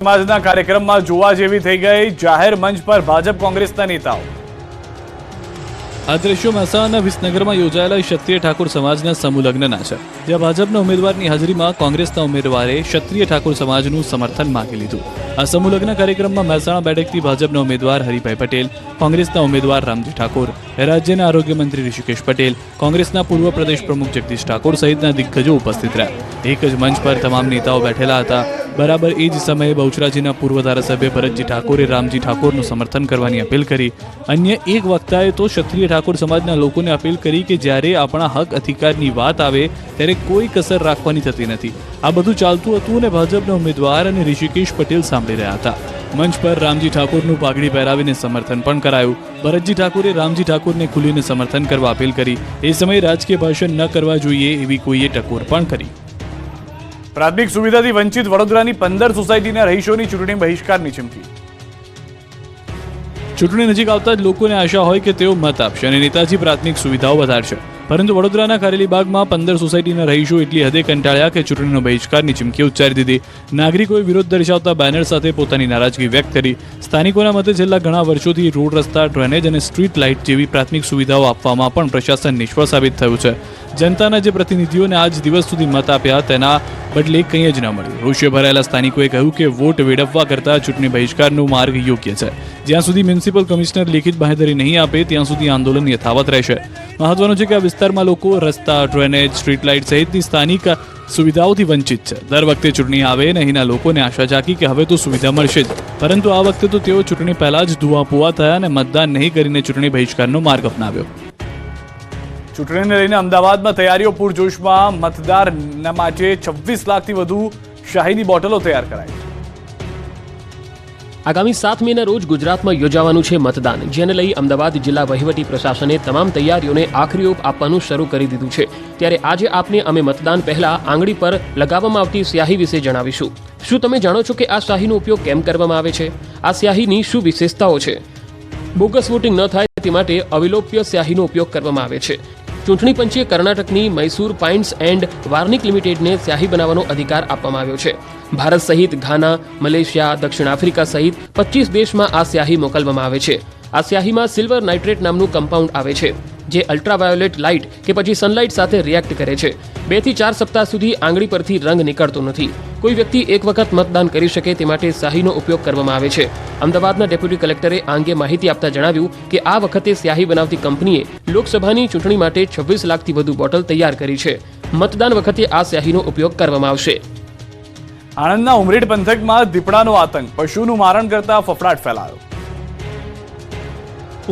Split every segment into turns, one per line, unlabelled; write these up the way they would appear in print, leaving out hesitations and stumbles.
સમાજના કાર્યક્રમમાં જોવા જેવી થઈ ગઈ જાહેર મંચ પર ભાજપ કોંગ્રેસના નેતાઓ।
આ દ્રશ્યો મહેસાણાના વિસનગરમાં યોજાયેલા ક્ષત્રિય ઠાકોર સમાજના સમૂહ લગ્નના છે, જ્યાં ભાજપના ઉમેદવારની હાજરીમાં કોંગ્રેસના ઉમેદવારે ક્ષત્રિય ઠાકોર સમાજનું સમર્થન માંગી લીધું। આ સમૂહ લગ્ન કાર્યક્રમમાં મહેસાણા બેઠકથી ભાજપના ઉમેદવાર હરિભાઈ પટેલ, કોંગ્રેસના ઉમેદવાર રામજી ઠાકોર, રાજ્યના આરોગ્ય મંત્રી ઋષિકેશ પટેલ, કોંગ્રેસના પૂર્વ પ્રદેશ પ્રમુખ જગદીશ ઠાકોર સહિતના દિગ્ગજો ઉપસ્થિત રહ્યા। એક જ મંચ પર તમામ નેતાઓ બેઠેલા હતા। બરાબર એ જ સમયે બહુચરાજીના પૂર્વ ધારાસભ્ય ભરતજી ઠાકોરે રામજી ઠાકોરનું સમર્થન કરવાની અપીલ કરી। અન્ય એક વક્તાએ તો ક્ષત્રિય ઠાકોર સમાજના લોકોને અપીલ કરી કે જ્યારે આપણા હક અધિકારની વાત આવે ત્યારે કોઈ કસર રાખવાની થતી નથી। આ બધું ચાલતું હતું અને ભાજપના ઉમેદવાર અને ઋષિકેશ પટેલ સાંભળી રહ્યા હતા। મંચ પર રામજી ઠાકોરનું પાઘડી પહેરાવીને સમર્થન પણ કરાયું। ભરતજી ઠાકોરે રામજી ઠાકોરને ખુલીને સમર્થન કરવા અપીલ કરી। એ સમયે રાજકીય ભાષણ ન કરવા જોઈએ એવી કોઈએ ટકોર પણ કરી।
પ્રાથમિક સુવિધાથી વંચિત વડોદરાની 15 સોસાયટીના રહીશોની ચૂંટણી બહિષ્કારની ચીમકી।
ચૂંટણી નજીક આવતા જ લોકોને આશા હોય કે તેઓ મત આપશે અને નેતાજી પ્રાથમિક સુવિધાઓ વધારશે, પરંતુ વડોદરાના કારેલીબાગમાં 15 સોસાયટીના રહીશો એટલી હદે કંટાળ્યા કે ચૂંટણીનો બહિષ્કારની ચીમકી ઉચ્ચારી દીધી। નાગરિકોએ વિરોધ દર્શાવતા બેનર સાથે પોતાની નારાજગી વ્યક્ત કરી। સ્થાનિકોના મતે છેલ્લા ઘણા વર્ષોથી રોડ, રસ્તા, ડ્રેનેજ અને સ્ટ્રીટ લાઇટ જેવી પ્રાથમિક સુવિધાઓ આપવામાં પણ પ્રશાસન નિષ્ફળ સાબિત થયું છે। જનતાના જે પ્રતિનિધિઓને આજ દિવસ સુધી મત આપ્યા તેના બદલે કંઈ જ ન મળ્યું। રોષે ભરાયેલા સ્થાનિકોએ કહ્યું કે વોટ વેડફવા કરતા ચૂંટણી બહિષ્કારનો માર્ગ યોગ્ય છે। જ્યાં સુધી મ્યુનિસિપલ કમિશનર લેખિત બાંહેધરી નહીં આપે ત્યાં સુધી આંદોલન યથાવત રહેશે। મહત્વનું છે કે આ વિસ્તારમાં લોકો રસ્તા, ડ્રેનેજ, સ્ટ્રીટ લાઇટ સહિતની સ્થાનિક સુવિધાઓથી વંચિત છે। દર વખતે ચૂંટણી આવે અને અહીંના લોકોને આશા જાગી કે હવે તો સુવિધા મળશે જ, પરંતુ આ વખતે તો તેઓ ચૂંટણી પહેલા જ ધુઆપુઆ થયા અને મતદાન નહીં કરીને ચૂંટણી બહિષ્કારનો માર્ગ અપનાવ્યો।
ચૂંટણીને લઈને અમદાવાદમાં તૈયારીઓ પૂરજોશમાં। મતદારના માટે 26 લાખથી વધુ શાહીની બોટલો તૈયાર કરાઈ।
આગામી 7 મેના રોજ ગુજરાતમાં યોજાવાનું છે મતદાન, જેને લઈ અમદાવાદ જિલ્લા વહીવટી પ્રશાસને તમામ તૈયારીઓને આખરી ઓપ આપવાનું શરૂ કરી દીધું છે। ત્યારે આજે આપને અમે મતદાન પહેલા આંગળી પર લગાવવામાં આવતી સ્યાહી વિશે જણાવીશું। શું તમે જાણો છો કે આ સ્યાહીનો ઉપયોગ કેમ કરવામાં આવે છે? આ સ્યાહીની શું વિશેષતાઓ છે? બોગસ વોટિંગ ન થાય તે માટે અવિલોપ્ય સ્યાહીનો ઉપયોગ કરવામાં આવે છે। ચૂંટણી પંચે કર્ણાટકની મૈસૂર પાઇન્ટ્સ એન્ડ વાર્નિક લિમિટેડને સ્યાહી બનાવવાનો અધિકાર આપવામાં આવ્યો છે। ભારત સહિત ઘાના, મલેશિયા, દક્ષિણ આફ્રિકા સહિત 25 દેશમાં આ સ્યાહી મોકલવામાં આવે છે। આ સ્યાહીમાં સિલ્વર નાઇટ્રેટ નામનું કમ્પાઉન્ડ આવે છે, જે અલ્ટ્રાવાયોલેટ લાઇટ કે પછી સનલાઇટ સાથે રિએક્ટ કરે છે। 2 થી 4 સપ્તાહ સુધી આંગળી પરથી રંગ નીકળતો નથી। કોઈ વ્યક્તિ એક વખત મતદાન કરી શકે તે માટે સ્યાહીનો ઉપયોગ કરવામાં આવે છે। અમદાવાદના ડેપ્યુટી કલેક્ટરે આ અંગે માહિતી આપતા જણાવ્યું કે આ વખતે સ્યાહી બનાવતી કંપનીએ લોકસભાની ચૂંટણી માટે 26 લાખથી વધુ બોટલ તૈયાર કરી છે। મતદાન વખતે આ સ્યાહીનો ઉપયોગ કરવામાં આવશે।
આણંદના ઉમરેઠ પંથકમાં દીપડાનો આતંક, પશુનું મારણ કરતા ફફડાટ ફેલાયો।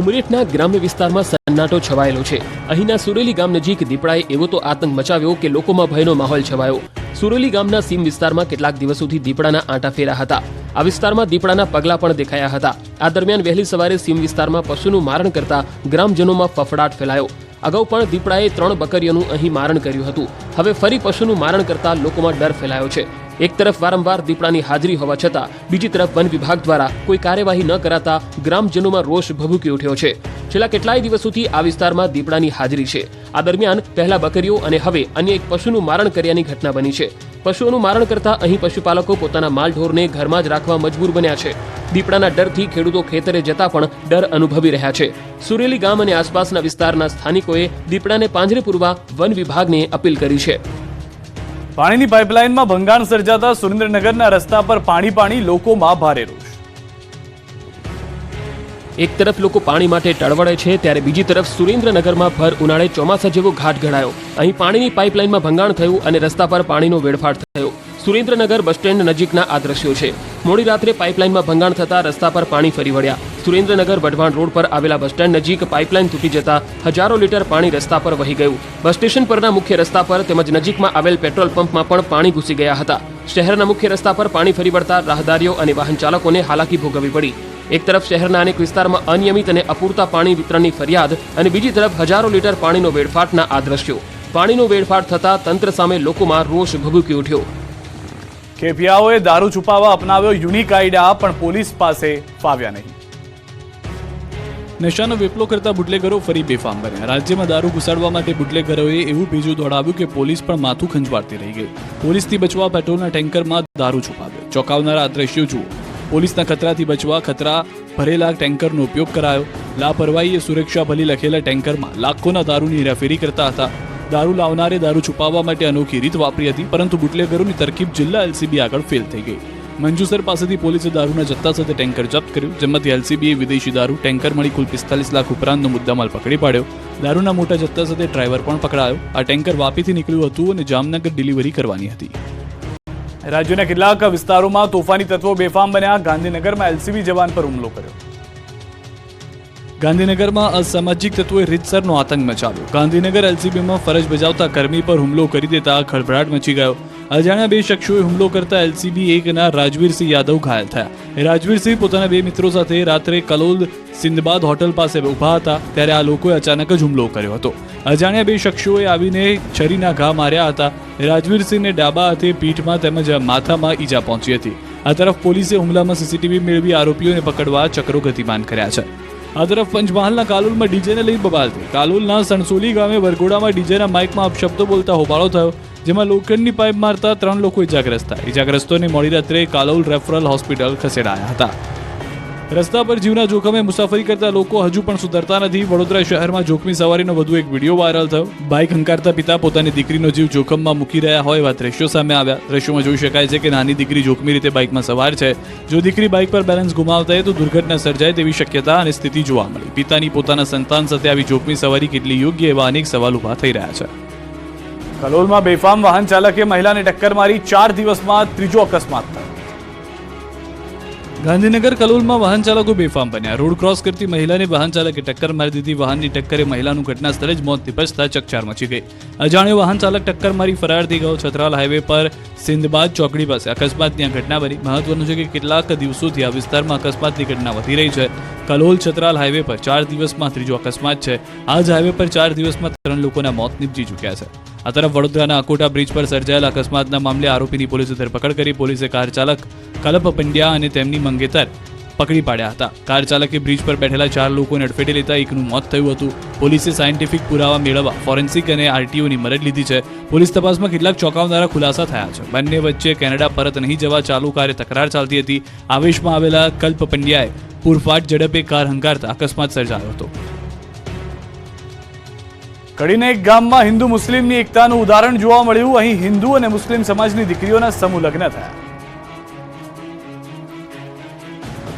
ઉમરેઠના ગ્રામ્ય વિસ્તારમાં સન્નાટો છવાયેલો છે। અહીંના સુરેલી ગામ નજીક દીપડાએ એવો તો આતંક મચાવ્યો કે લોકોમાં ભયનો માહોલ છવાયો। સુરેલી ગામના સીમ વિસ્તારમાં કેટલાક દિવસોથી દીપડાના આંટા ફેરા હતા। આ વિસ્તારમાં દીપડાના પગલા પણ દેખાયા હતા। આ દરમિયાન વહેલી સવારે સીમ વિસ્તારમાં પશુનું મારણ કરતા ગ્રામજનોમાં ફફડાટ ફેલાયો। અગાઉ પણ દીપડાએ 3 બકરીઓનું અહીં મારણ કર્યું હતું। હવે ફરી પશુનું મારણ કરતા લોકોમાં ડર ફેલાયો છે। એક તરફ વારંવાર દીપડાની હાજરી હોવા છતાં બીજી તરફ વન વિભાગ દ્વારા કોઈ કાર્યવાહી ન કરાતા ગ્રામજનોમાં રોષ ભભૂકી ઉઠ્યો છે। છેલ્લા કેટલાય દિવસોથી આ વિસ્તારમાં દીપડાની હાજરી છે। આ દરમિયાન પહેલા બકરીઓ અને હવે અન્ય એક પશુનું મારણ કર્યાની ઘટના બની છે। પશુઓનું મારણ કરતા અહીં પશુપાલકો પોતાના માલઢોરને ઘરમાં જ રાખવા મજબૂર બન્યા છે। દીપડાના ડરથી ખેડૂતો ખેતરે જતા પણ ડર અનુભવી રહ્યા છે। સુરેલી ગામ અને આસપાસના વિસ્તારના સ્થાનિકોએ દીપડાને પાંજરે પૂરવા વન વિભાગને અપીલ કરી છે।
પાણીની પાઇપલાઇનમાં ભંગાણ સર્જાતા સુરેન્દ્રનગરના રસ્તા પર પાણી લોકોમાં ભારે રોષ।
એક તરફ લોકો પાણી માટે ટળવળે છે, ત્યારે બીજી તરફ સુરેન્દ્રનગરમાં ભર ઉનાળે ચોમાસા જેવો ઘાટ ઘડાયો। અહીં પાણીની પાઇપલાઇનમાં ભંગાણ થયું અને રસ્તા પર પાણીનો વેડફાટ થયો। સુરેન્દ્રનગર બસ સ્ટેન્ડ નજીકના આ દ્રશ્યો છે। મોડી રાત્રે પાઇપલાઇનમાં ભંગાણ થતા રસ્તા પર પાણી ફરી વળ્યા। સુરેન્દ્રનગર વઢવાણ રોડ પર આવેલા બસ સ્ટેન્ડ નજીક પાઇપલાઇન તૂટી જતા હજારો લીટર પાણી રસ્તા પર વહી ગયું। બસ સ્ટેશન પરના મુખ્ય રસ્તા પર તેમજ નજીકમાં આવેલ પેટ્રોલ પંપમાં પણ પાણી ઘૂસી ગયા હતા। શહેરના મુખ્ય રસ્તા પર પાણી ફરી વળતા રાહદારીઓ અને વાહન ચાલકોને હાલાકી ભોગવવી પડી। એક તરફ શહેરના અનેક વિસ્તારમાં અનિયમિત અને અપૂરતા પાણી વિતરણની ફરિયાદ અને બીજી તરફ હજારો લીટર પાણીનો વેડફાટના આ દ્રશ્યો। પાણીનો વેડફાટ થતા તંત્ર સામે લોકોમાં રોષ ભભૂકી ઉઠ્યો।
ખેપિયાઓએ દારૂ છુપાવવા અપનાવ્યો યુનિક આઈડિયા, પણ પોલીસ પાસે ફાવ્યા નહીં।
નશાનો વેપલો કરતા બુટલેગરો ફરી બેફામ બન્યા. રાજ્યમાં દારૂ ઘુસાડવા માટે બુટલેગરોએ એવું બીજું દોડાવ્યું કે પોલીસ પણ માથું ખંજવાળતી રહી ગઈ. પોલીસથી બચવા પેટ્રોલના ટેન્કરમાં દારૂ છુપાવ્યો. ચોંકાવનારા આ દ્રશ્યો જુઓ. પોલીસના ખતરાથી બચવા ખતરા ભરેલા ટેન્કરનો ઉપયોગ કરાયો. લાપરવાહીએ સુરક્ષા ભલી લખેલા ટેન્કરમાં લાખોના દારૂની હેરાફેરી કરતા હતા. દારૂ લાવનારે દારૂ છુપાવવા માટે અનોખી રીત વાપરી હતી, પરંતુ બુટલેગરોની તરકીબ જિલ્લા એલસીબી આગળ ફેલ થઈ ગઈ. મંજુસર પાસેથી પોલીસે દારૂના જથ્થા સાથે ટેન્કર જપ્ત કર્યું, જેમાંથી એલસીબીએ વિદેશી દારૂ ટેન્કર મળી કુલ 45 લાખ ઉપરાંતનો મુદ્દામાલ પકડી પાડ્યો. દારૂના મોટા જથ્થા સાથે ડ્રાઈવર પણ પકડાયો. આ ટેન્કર વાપીથી નીકળ્યું હતું અને જામનગર ડિલિવરી કરવાની હતી.
રાજ્યના કેટલાક વિસ્તારોમાં તોફાની તત્વો બેફામ બન્યા. ગાંધીનગરમાં એલસીબી જવાન પર હુમલો કર્યો.
ગાંધીનગરમાં અસામાજિક તત્વોએ રીતસરનો આતંક મચાવ્યો. ગાંધીનગર એલસીબીમાં ફરજ બજાવતા કર્મી પર હુમલો કરી દેતા ખળભળાટ મચી ગયો. અજાણ્યા બે શખ્સોએ હુમલો કરતા એલસીબી 1ના રાજવીરસિંહ યાદવ ઘાયલ થયા. રાજવીરસિંહ પોતાના બે મિત્રો સાથે રાત્રે કલોલ સિંદબાદ હોટલ પાસે ઊભા હતા, ત્યારે આ લોકોએ અચાનક જ હુમલો કર્યો હતો. અજાણ્યા બે શખ્સોએ આવીને છરીના ઘા માર્યા હતા. રાજવીરસિંહને ડાબા હાથે પીઠમાં તેમજ માથામાં ઈજા પહોંચી હતી. આ તરફ પોલીસે હુમલામાં સીસીટીવી મેળવી આરોપીઓને પકડવા ચક્રો ગતિમાન કર્યા છે. આ તરફ પંચમહાલના કાલોલમાં ડીજેને લઈ બબાલ થઈ. કાલોલના સણસોલી ગામે વરઘોડામાં ડીજેના માઇકમાં અપશબ્દો બોલતા હોબાળો થયો, જેમાં લોખંડની પાઇપ મારતા 3 લોકો ઇજાગ્રસ્ત થયા. ઇજાગ્રસ્તોને મોડી રાત્રે કાલોલ રેફરલ હોસ્પિટલ ખસેડાયા હતા. રસ્તા પર જીવના જોખમે મુસાફરી કરતા લોકો હજુ પણ સુધરતા નથી. વડોદરા શહેરમાં જોખમી સવારીનો વધુ એક વિડીયો વાયરલ થયો. બાઇક હંકારતા પિતા પોતાની દીકરીનો જીવ જોખમમાં મૂકી રહ્યા હોય એવા દ્રશ્યો સામે આવ્યા. દ્રશ્યોમાં જોઈ શકાય છે કે નાની દીકરી જોખમી રીતે બાઇકમાં સવાર છે. જો દીકરી બાઇક પર બેલેન્સ ગુમાવતા હોય તો દુર્ઘટના સર્જાય તેવી શક્યતા અને સ્થિતિ જોવા મળી. પિતાની પોતાના સંતાન સાથે આવી જોખમી સવારી કેટલી યોગ્ય એવા અનેક સવાલ ઊભા થઈ રહ્યા છે.
કલોલમાં બેફામ વાહન ચાલકે મહિલાને ટક્કર મારી. 4 દિવસમાં ત્રીજો અકસ્માત થયો.
ગાંધીનગર કલોલમાં વાહન ચાલકો બેફામ બન્યા. રોડ ક્રોસ કરતી મહિલાને વાહન ચાલકે ટક્કર મારી દીધી. વાહનની ટક્કરે મહિલાનું ઘટના સ્થળે જ મોત નિપજતા ચકચાર મચી ગઈ. અજાણ્યો વાહન ચાલક ટક્કર મારી ફરાર થઈ ગયો. છતરાલ હાઈવે પર સિંદબાદ ચોકડી પાસે અકસ્માતની આ ઘટના બની. મહત્વનું છે કે કેટલાક દિવસોથી આ વિસ્તારમાં અકસ્માતની ઘટના વધી રહી છે. કલોલ છતરાલ હાઈવે પર 4 દિવસમાં ત્રીજો અકસ્માત છે. આ જ હાઈવે પર 4 દિવસમાં 3 લોકોના મોત નીપજી ચૂક્યા છે. આ તરફ વડોદરાના અકોટા બ્રિજ પર સર્જાયેલા અકસ્માતના મામલે આરોપીની પોલીસે ધરપકડ કરી. પોલીસે કાર ચાલક કલપ પંડ્યા અને તેમની મંગેતર પકડી પાડ્યા હતા. કાર ચાલકે બ્રિજ પર બેઠેલા 4 લોકોને અડફેટે લેતા એકનું મોત થયું હતું. પોલીસે સાયન્ટિફિક પુરાવા મેળવવા ફોરેન્સિક અને આરટીઓની મદદ લીધી છે. પોલીસ તપાસમાં કેટલાક ચોંકાવનારા ખુલાસા થયા છે. બંને વચ્ચે કેનેડા પરત નહીં જવા ચાલુ કારે તકરાર ચાલતી હતી. આવેશમાં આવેલા કલ્પ પંડ્યાએ પૂરફાટ ઝડપે કાર હંકારતા અકસ્માત સર્જાયો હતો.
કડીના એક ગામમાં હિન્દુ મુસ્લિમની એકતાનું ઉદાહરણ જોવા મળ્યું. અહીં હિન્દુ અને મુસ્લિમ સમાજની દીકરીઓના સમૂહ લગ્ન થયા.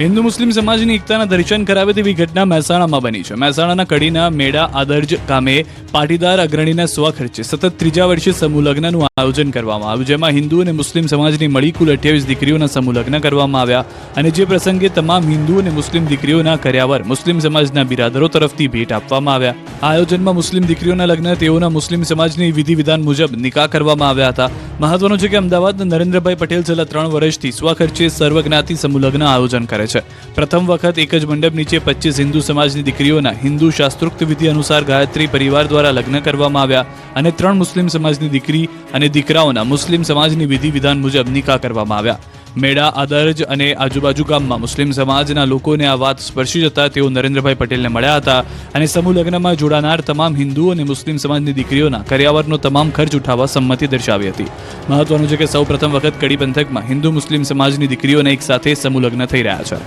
હિન્દુ મુસ્લિમ સમાજની એકતાના દર્શન કરાવે તેવી ઘટના મહેસાણામાં બની છે. મહેસાણાના કડીના મેડા આદર્જ ગામે પાટીદાર અગ્રણીના સ્વખર્ચે સતત 3જા વર્ષે સમૂહ લગ્નનું આયોજન કરવામાં આવ્યું, જેમાં હિન્દુ અને મુસ્લિમ સમાજની મળી કુલ 28 દીકરીઓના સમૂહ લગ્ન કરવામાં આવ્યા. અને જે પ્રસંગે તમામ હિન્દુ અને મુસ્લિમ દીકરીઓના કર્યાવર મુસ્લિમ સમાજના બિરાદરો તરફથી ભેટ આપવામાં આવ્યા. આ આયોજનમાં મુસ્લિમ દીકરીઓના લગ્ન તેઓના મુસ્લિમ સમાજની વિધિ વિધાન મુજબ નિકાહ કરવામાં આવ્યા હતા. મહત્વનું છે કે અમદાવાદના નરેન્દ્રભાઈ પટેલ છેલ્લા 3 વર્ષથી સ્વખર્ચે સર્વજ્ઞાતિ સમૂહ લગ્ન આયોજન કરે છે. પ્રથમ વખત એક જ મંડપ નીચે 25 હિન્દુ સમાજની દીકરીઓના હિન્દુ શાસ્ત્રોક્ત વિધિ અનુસાર ગાયત્રી પરિવાર દ્વારા લગ્ન કરવામાં આવ્યા અને 3 મુસ્લિમ સમાજની દીકરી અને દીકરાઓના મુસ્લિમ સમાજની વિધિ વિધાન મુજબ નિકાહ કરવામાં આવ્યા. મેડા આદર્જ અને આજુબાજુ ગામમાં મુસ્લિમ સમાજના લોકોને આ વાત સ્પર્શી જતા તેઓ નરેન્દ્રભાઈ પટેલને મળ્યા હતા અને સમૂહ લગ્નમાં જોડાનાર તમામ હિન્દુ અને મુસ્લિમ સમાજની દીકરીઓના કર્યાવરનો તમામ ખર્ચ ઉઠાવવા સંમતિ દર્શાવી હતી. મહત્વનું છે કે સૌ પ્રથમ વખત કડી પંથકમાં હિન્દુ મુસ્લિમ સમાજની દીકરીઓને એક સાથે સમૂહ લગ્ન થઈ રહ્યા છે.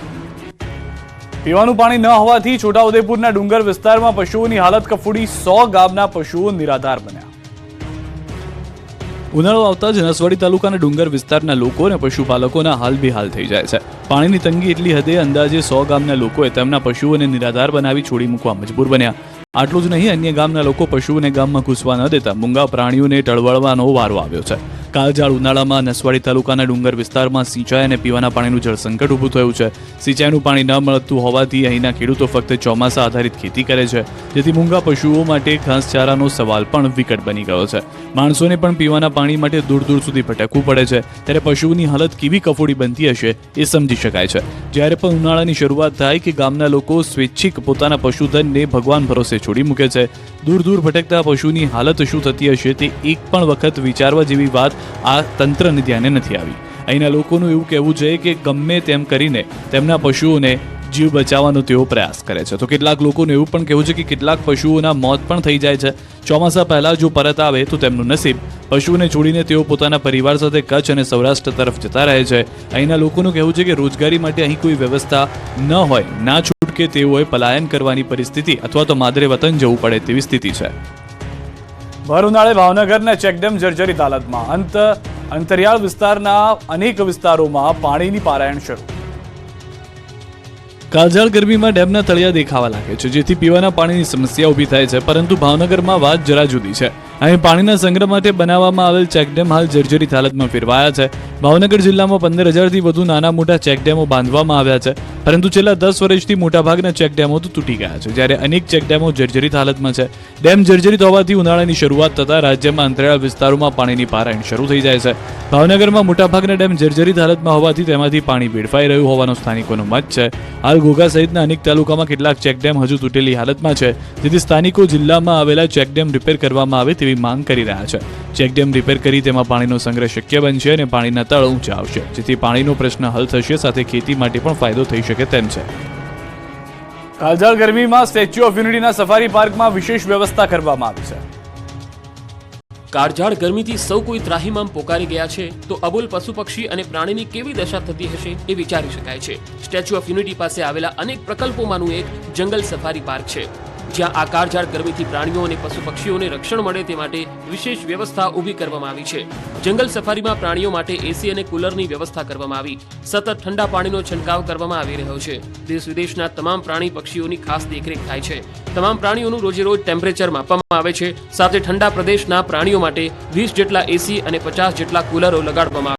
પીવાનું પાણી ન હોવાથી છોટાઉદેપુરના ડુંગર વિસ્તારમાં પશુઓની હાલત કફોડી. 100 ગામના પશુઓ નિરાધાર બન્યા.
ઉનાળો આવતા જ નસવાડી તાલુકાના ડુંગર વિસ્તારના લોકો અને પશુપાલકોના હાલ બેહાલ થઈ જાય છે. પાણીની તંગી એટલી હદે અંદાજે 100 ગામના લોકોએ તેમના પશુઓને નિરાધાર બનાવી છોડી મૂકવા મજબૂર બન્યા. આટલું જ નહીં, અન્ય ગામના લોકો પશુઓને ગામમાં ઘૂસવા ન દેતા મૂંગા પ્રાણીઓને ટળવળવાનો વારો આવ્યો છે. કાળઝાળ ઉનાળામાં નસવાડી તાલુકાના ડુંગર વિસ્તારમાં સિંચાઈ અને પીવાના પાણીનું જળ સંકટ ઊભું થયું છે. સિંચાઈનું પાણી ન મળતું હોવાથી અહીંના ખેડૂતો ફક્ત ચોમાસા આધારિત ખેતી કરે છે, જેથી મૂંગા પશુઓ માટે ઘાસચારાનો સવાલ પણ વિકટ બની ગયો છે. માણસોને પણ પીવાના પાણી માટે દૂર દૂર સુધી ભટકવું પડે છે, ત્યારે પશુઓની હાલત કેવી કફોડી બનતી હશે એ સમજી શકાય છે. જ્યારે પણ ઉનાળાની શરૂઆત થાય કે ગામના લોકો સ્વૈચ્છિક પોતાના પશુધનને ભગવાન ભરોસે છોડી મૂકે છે. દૂર દૂર ભટકતા પશુની હાલત શું થતી હશે તે એક પણ વખત વિચારવા જેવી વાત આ તંત્રને ધ્યાને નથી આવી. અહીંના લોકોનું એવું કહેવું છે કે ગમે તેમ કરીને તેમના પશુઓને જીવ બચાવવાનો તેઓ પ્રયાસ કરે છે. તો કેટલાક લોકોનું એવું પણ કહેવું છે કે કેટલાક પશુઓના મોત પણ થઈ જાય છે. ચોમાસા પહેલા જો પરત આવે તો તેમનું નસીબ. પશુઓને છોડીને તેઓ પોતાના પરિવાર સાથે કચ્છ અને સૌરાષ્ટ્ર તરફ જતા રહે છે. અહીંના લોકોનું કહેવું છે કે રોજગારી માટે અહીં કોઈ વ્યવસ્થા ન હોય, ના છૂટકે તેઓએ પલાયન કરવાની પરિસ્થિતિ અથવા તો માદરે વતન જવું પડે તેવી સ્થિતિ છે.
ભર ઉનાળે ભાવનગરના ચેકડેમ જર્જરિત હાલતમાં. અંતરિયાળ વિસ્તારના અનેક વિસ્તારોમાં પાણીની પારાયણ શરૂ.
કાળઝાળ ગરમીમાં ડેમના તળિયા દેખાવા લાગે છે, જેથી પીવાના પાણીની સમસ્યા ઊભી થાય છે. પરંતુ ભાવનગરમાં વાત જરા જુદી છે. અહીં પાણીના સંગ્રહ માટે બનાવવામાં આવેલ ચેકડેમ હાલ જર્જરિત હાલતમાં ફેરવાયા છે. ભાવનગર જિલ્લામાં 15,000થી વધુ નાના મોટા ચેકડેમો બાંધવામાં આવ્યા છે, પરંતુ છેલ્લા 10 વર્ષથી મોટાભાગના ચેકડેમો તો તૂટી ગયા છે, જ્યારે અનેક ચેકડેમો જર્જરિત હાલતમાં છે. ડેમ જર્જરિત હોવાથી ઉનાળાની શરૂઆત થતાં રાજ્યમાં અંતરિયાળ વિસ્તારોમાં પાણીની પારાયણ શરૂ થઈ જાય છે. ભાવનગરમાં મોટાભાગના ડેમ જર્જરિત હાલતમાં હોવાથી તેમાંથી પાણી વેડફાઈ રહ્યું હોવાનો સ્થાનિકોનો મત છે. હાલ ઘોઘા સહિતના અનેક તાલુકામાં કેટલાક ચેકડેમ હજુ તૂટેલી હાલતમાં છે, જેથી સ્થાનિકો જિલ્લામાં આવેલા ચેકડેમ રિપેર કરવામાં આવે તેવી માંગ કરી રહ્યા છે. ચેકડેમ રિપેર કરી તેમાં પાણીનો સંગ્રહ શક્ય બનશે અને પાણીના તળ ઊંચા આવશે, જેથી પાણીનો પ્રશ્ન હલ થશે, સાથે ખેતી માટે પણ ફાયદો થઈ શકે તેમ છે.
કાળઝાળ ગરમીમાં સ્ટેચ્યુ ઓફ યુનિટીના સફારી પાર્કમાં વિશેષ વ્યવસ્થા કરવામાં આવી છે.
કાળઝાળ ગરમીથી સૌ કોઈ ત્રાહિમામ પોકારી ગયા છે, તો અબોલ પશુ પક્ષી અને પ્રાણીની કેવી દશા થતી હશે એ વિચારી શકાય છે. સ્ટેચ્યુ ઓફ યુનિટી પાસે આવેલા અનેક પ્રકલ્પોમાંનું એક જંગલ સફારી પાર્ક છે, જ્યાં આ કાળઝાળ ગરમીથી પ્રાણીઓ અને પશુ પક્ષીઓને રક્ષણ મળે તે માટે વિશેષ વ્યવસ્થા ઊભી કરવામાં આવી છે. જંગલ સફારીમાં પ્રાણીઓ માટે એસી અને કુલરની વ્યવસ્થા કરવામાં આવી. સતત ઠંડા પાણીનો છંટકાવ કરવામાં આવી રહ્યો છે. દેશ વિદેશના તમામ પ્રાણી પક્ષીઓની ખાસ દેખરેખ થાય છે. તમામ પ્રાણીઓનું રોજે રોજ ટેમ્પરેચર માપવામાં આવે છે. સાથે ઠંડા પ્રદેશના પ્રાણીઓ માટે 20 જેટલા એસી અને 50 જેટલા કુલરો લગાડવામાં